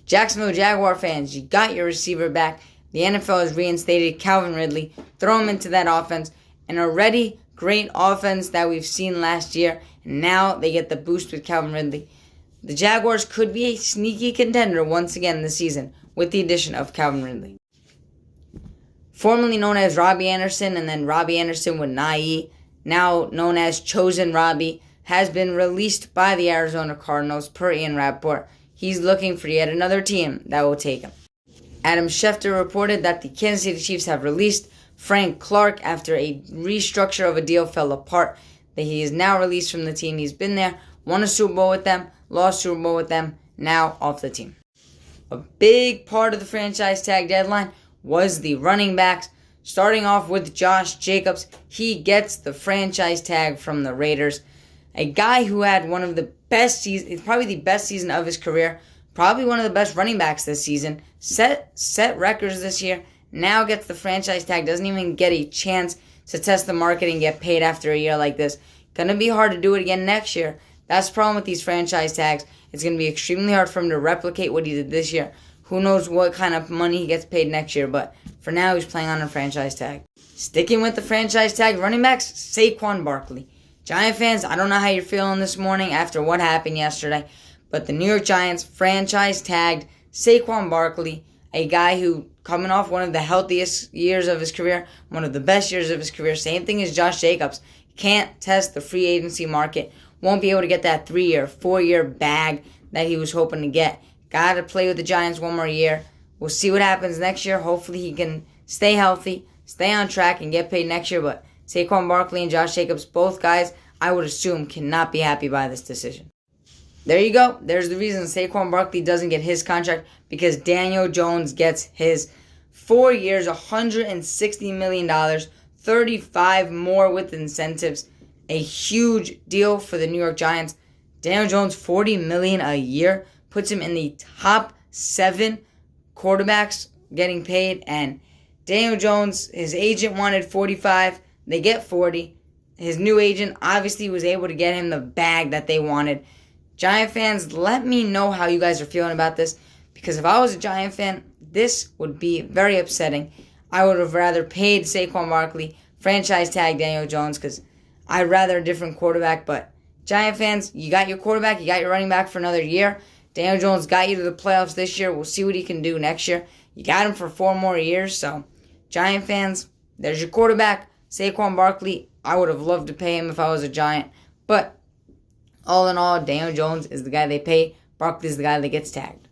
Jacksonville Jaguar fans, you got your receiver back. The NFL has reinstated Calvin Ridley. Throw him into that offense. An already great offense that we've seen last year. And now they get the boost with Calvin Ridley. The Jaguars could be a sneaky contender once again this season with the addition of Calvin Ridley. Formerly known as Robbie Anderson and then Robbie Anderson with Nai, now known as Chosen Robbie, has been released by the Arizona Cardinals per Ian Rappaport. He's looking for yet another team that will take him. Adam Schefter reported that the Kansas City Chiefs have released Frank Clark after a restructure of a deal fell apart. That he is now released from the team. He's been there, won a Super Bowl with them, lost Super Bowl with them, now off the team. A big part of the franchise tag deadline was the running backs. Starting off with Josh Jacobs, he gets the franchise tag from the Raiders. A guy who had one of the best seasons, probably the best season of his career, probably one of the best running backs this season, set records this year, now gets the franchise tag, doesn't even get a chance to test the market and get paid after a year like this. Gonna be hard to do it again next year. That's the problem with these franchise tags. It's gonna be extremely hard for him to replicate what he did this year. Who knows what kind of money he gets paid next year, but for now he's playing on a franchise tag. Sticking with the franchise tag running backs, Saquon Barkley. Giant fans, I don't know how you're feeling this morning after what happened yesterday, but the New York Giants franchise tagged Saquon Barkley, a guy who, coming off one of the healthiest years of his career, one of the best years of his career, same thing as Josh Jacobs, can't test the free agency market, won't be able to get that 3-year, 4-year bag that he was hoping to get. Got to play with the Giants one more year. We'll see what happens next year. Hopefully he can stay healthy, stay on track, and get paid next year, but Saquon Barkley and Josh Jacobs, both guys, I would assume, cannot be happy by this decision. There you go. There's the reason Saquon Barkley doesn't get his contract, because Daniel Jones gets his 4 years, $160 million, 35 more with incentives. A huge deal for the New York Giants. Daniel Jones, $40 million a year, puts him in the top 7 quarterbacks getting paid. And Daniel Jones, his agent wanted 45. They get 40. His new agent obviously was able to get him the bag that they wanted. Giant fans, let me know how you guys are feeling about this, because if I was a Giant fan, this would be very upsetting. I would have rather paid Saquon Barkley, franchise tag Daniel Jones, because I'd rather a different quarterback. But Giant fans, you got your quarterback, you got your running back for another year. Daniel Jones got you to the playoffs this year. We'll see what he can do next year. You got him for 4 more years. So, Giant fans, there's your quarterback, Saquon Barkley. I would have loved to pay him if I was a Giant. But all in all, Daniel Jones is the guy they pay. Barkley is the guy that gets tagged.